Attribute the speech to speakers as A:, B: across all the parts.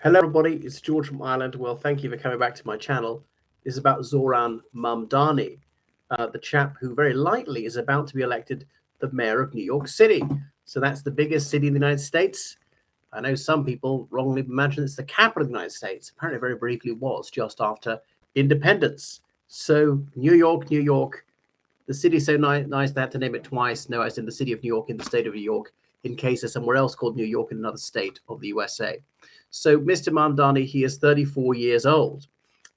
A: Hello, everybody. It's George from Ireland. Well, thank you for coming back to my channel. This is about Zohran Mamdani, the chap who very likely is about to be elected the mayor of New York City. So that's the biggest city in the United States. I know some people wrongly imagine it's the capital of the United States. Apparently, very briefly was just after independence. So New York, New York, the city's so nice they had to name it twice. No, as in the city of New York in the state of New York, in case there's somewhere else called New York in another state of the USA. So Mr. Mamdani, he is 34 years old,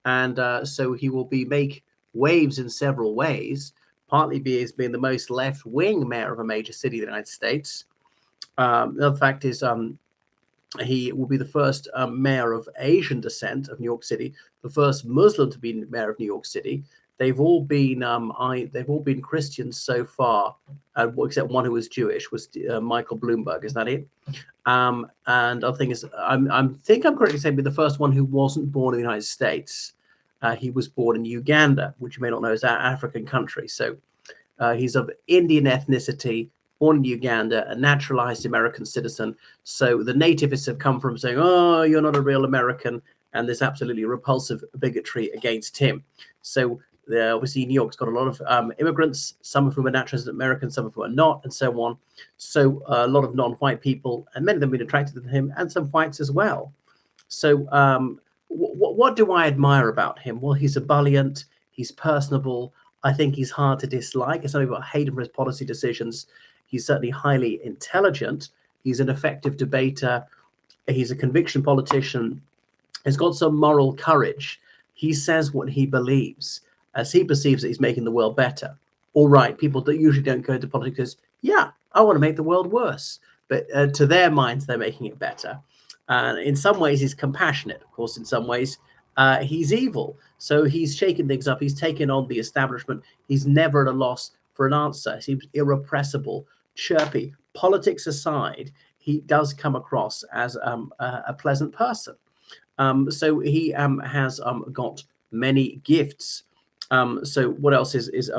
A: and so he will make waves in several ways. Partly being the most left-wing mayor of a major city in the United States. Another fact is he will be the first mayor of Asian descent of New York City, the first Muslim to be mayor of New York City. They've all been Christians so far, except one who was Jewish, was Michael Bloomberg. Is that it? And other thing is, think I'm correctly saying, the first one who wasn't born in the United States. He was born in Uganda, which you may not know is an African country. So he's of Indian ethnicity, born in Uganda, a naturalized American citizen. So the nativists have come from saying, "Oh, you're not a real American," and there's absolutely repulsive bigotry against him. So obviously, New York's got a lot of immigrants, some of whom are naturalized Americans, some of whom are not, and so on. So a lot of non-white people, and many of them have been attracted to him, and some whites as well. So what do I admire about him? Well, he's ebullient, he's personable. I think he's hard to dislike. Some people hate him for his policy decisions. He's certainly highly intelligent. He's an effective debater. He's a conviction politician. He's got some moral courage. He says what he believes. As he perceives that he's making the world better. All right, people that usually don't go into politics because, yeah, I want to make the world worse. But to their minds, they're making it better. And in some ways, he's compassionate. Of course, in some ways, he's evil. So he's shaking things up. He's taken on the establishment. He's never at a loss for an answer. He seems irrepressible, chirpy. Politics aside, he does come across as a pleasant person. So he has got many gifts. So what else is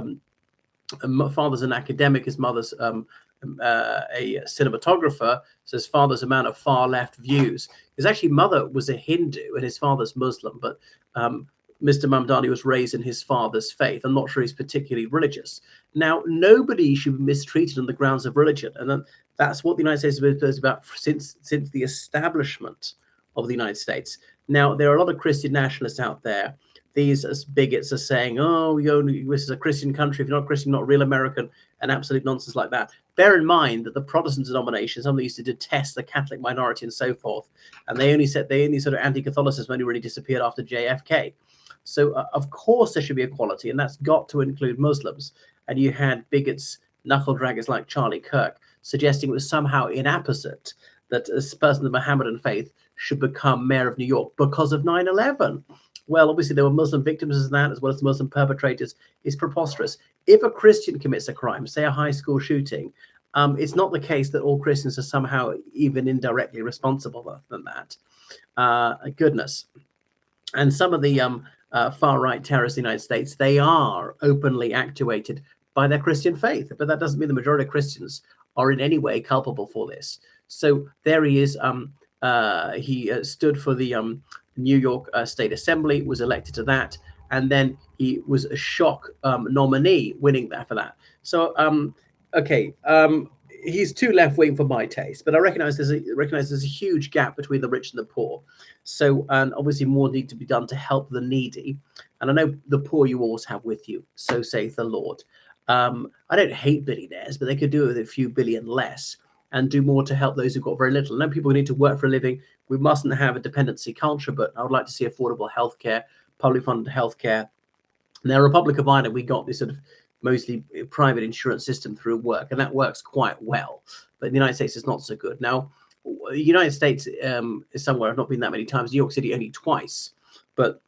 A: father's an academic, his mother's a cinematographer, so his father's a man of far left views. His actually mother was a Hindu and his father's Muslim, but Mr. Mamdani was raised in his father's faith. I'm not sure he's particularly religious. Now, nobody should be mistreated on the grounds of religion, and that's what the United States has been about since the establishment of the United States. Now, there are a lot of Christian nationalists out there. These bigots are saying, "Oh, this is a Christian country. If you're not Christian, you're not real American," and absolute nonsense like that. Bear in mind that the Protestant denominations, some of them used to detest the Catholic minority and so forth, and they only sort of anti-Catholicism only really disappeared after JFK. So, of course, there should be equality, and that's got to include Muslims. And you had bigots, knuckle draggers like Charlie Kirk, suggesting it was somehow inapposite that a person of the Mohammedan faith should become mayor of New York because of 9/11. Well, obviously, there were Muslim victims as that, as well as Muslim perpetrators. It's preposterous. If a Christian commits a crime, say a high school shooting, it's not the case that all Christians are somehow even indirectly responsible than that. Goodness. And some of the far-right terrorists in the United States, they are openly actuated by their Christian faith. But that doesn't mean the majority of Christians are in any way culpable for this. So there he is. He stood for the New York State Assembly, was elected to that, and then he was a shock nominee, winning that for that. So, okay, he's too left-wing for my taste, but I recognize there's a huge gap between the rich and the poor. So, and obviously more need to be done to help the needy. And I know the poor you always have with you, so saith the Lord. I don't hate billionaires, but they could do it with a few billion less and do more to help those who've got very little. I know people need to work for a living. We mustn't have a dependency culture, but I would like to see affordable healthcare, public funded healthcare. Now, Republic of Ireland, we got this sort of mostly private insurance system through work, and that works quite well. But in the United States, it's not so good. Now, the United States is somewhere I've not been that many times. New York City only twice, but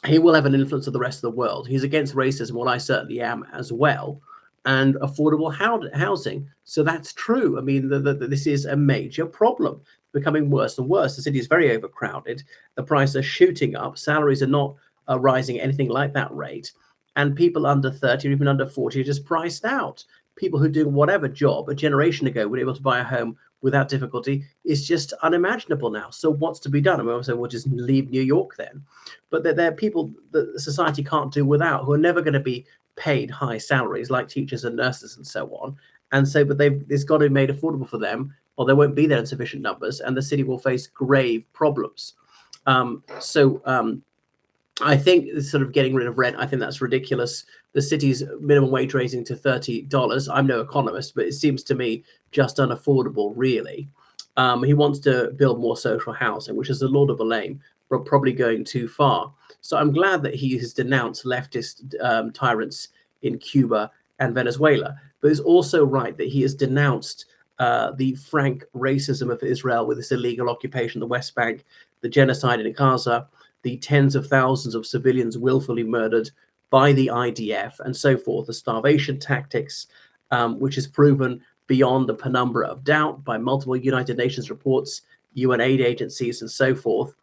A: he will have an influence of the rest of the world. He's against racism, what I certainly am as well, and affordable housing. So that's true. I mean, this is a major problem, becoming worse and worse. The city is very overcrowded. The prices are shooting up. Salaries are not rising at anything like that rate. And people under 30 or even under 40 are just priced out. People who do whatever job a generation ago were able to buy a home without difficulty is just unimaginable now. So what's to be done? I mean, I say, well, just leave New York then. But there are people that society can't do without, who are never going to be paid high salaries, like teachers and nurses and so on. And so, but it's got to be made affordable for them, or they won't be there in sufficient numbers, and the city will face grave problems. I think sort of getting rid of rent, I think that's ridiculous. The city's minimum wage raising to $30. I'm no economist, but it seems to me just unaffordable, really. He wants to build more social housing, which is a laudable aim, but probably going too far. So I'm glad that he has denounced leftist tyrants in Cuba and Venezuela. But it's also right that he has denounced the frank racism of Israel with this illegal occupation of the West Bank, the genocide in Gaza, the tens of thousands of civilians willfully murdered by the IDF and so forth, the starvation tactics, which is proven beyond the penumbra of doubt by multiple United Nations reports, UN aid agencies, and so forth,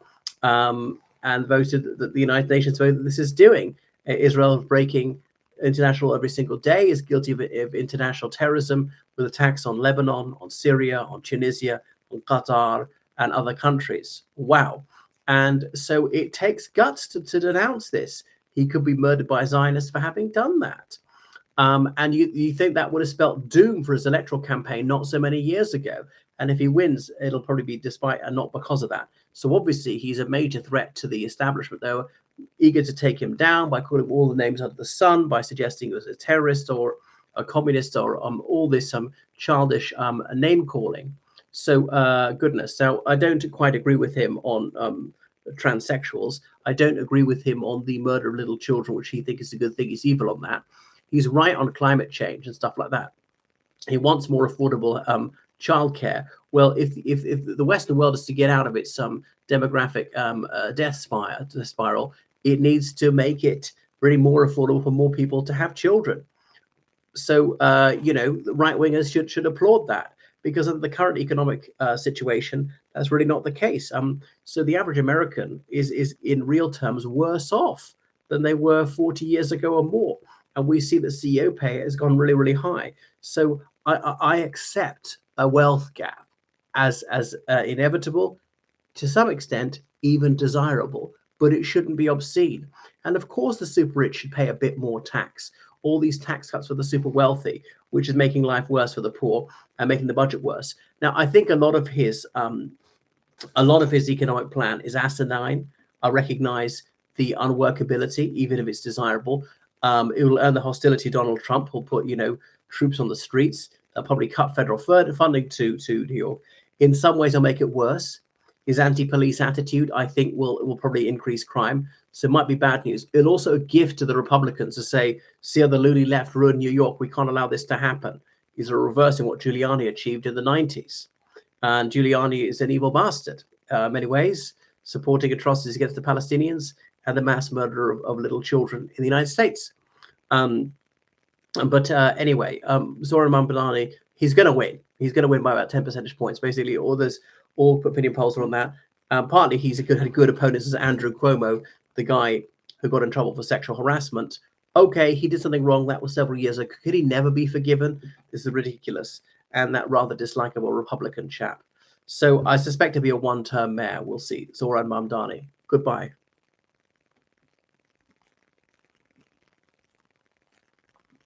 A: and voted that the United Nations voted that this is doing. Israel is breaking international every single day, is guilty of international terrorism with attacks on Lebanon, on Syria, on Tunisia, on Qatar, and other countries. Wow. And so it takes guts to denounce this. He could be murdered by Zionists for having done that. And you think that would have spelt doom for his electoral campaign not so many years ago. And if he wins, it'll probably be despite and not because of that. So obviously he's a major threat to the establishment. They were eager to take him down by calling him all the names under the sun, by suggesting he was a terrorist or a communist or all this childish name calling. So goodness. So I don't quite agree with him on transsexuals. I don't agree with him on the murder of little children, which he thinks is a good thing. He's evil on that. He's right on climate change and stuff like that. He wants more affordable childcare. Well, if the Western world is to get out of its demographic death spiral, it needs to make it really more affordable for more people to have children. So the right wingers should applaud that, because of the current economic situation, that's really not the case. So the average American is in real terms worse off than they were 40 years ago or more. And we see that CEO pay has gone really, really high. So I accept a wealth gap as inevitable, to some extent, even desirable, but it shouldn't be obscene. And of course, the super rich should pay a bit more tax. All these tax cuts for the super wealthy, which is making life worse for the poor and making the budget worse. Now, I think a lot of his economic plan is asinine. I recognize the unworkability, even if it's desirable. It will earn the hostility of Donald Trump. He'll put, troops on the streets. They'll probably cut federal funding to New York. In some ways, they'll make it worse. His anti-police attitude, I think, will probably increase crime. So it might be bad news. It'll also a gift to the Republicans to say, see how the loony left ruined New York. We can't allow this to happen. He's reversing what Giuliani achieved in the 90s. And Giuliani is an evil bastard in many ways, supporting atrocities against the Palestinians and the mass murder of little children in the United States. Anyway, Zohran Mamdani, he's going to win. He's going to win by about 10 percentage points. Basically, all opinion polls are on that. Partly, had good opponents as Andrew Cuomo, the guy who got in trouble for sexual harassment. Okay, he did something wrong. That was several years ago. Could he never be forgiven? This is ridiculous. And that rather dislikable Republican chap. So I suspect to be a one-term mayor. We'll see. Zohran Mamdani. Goodbye.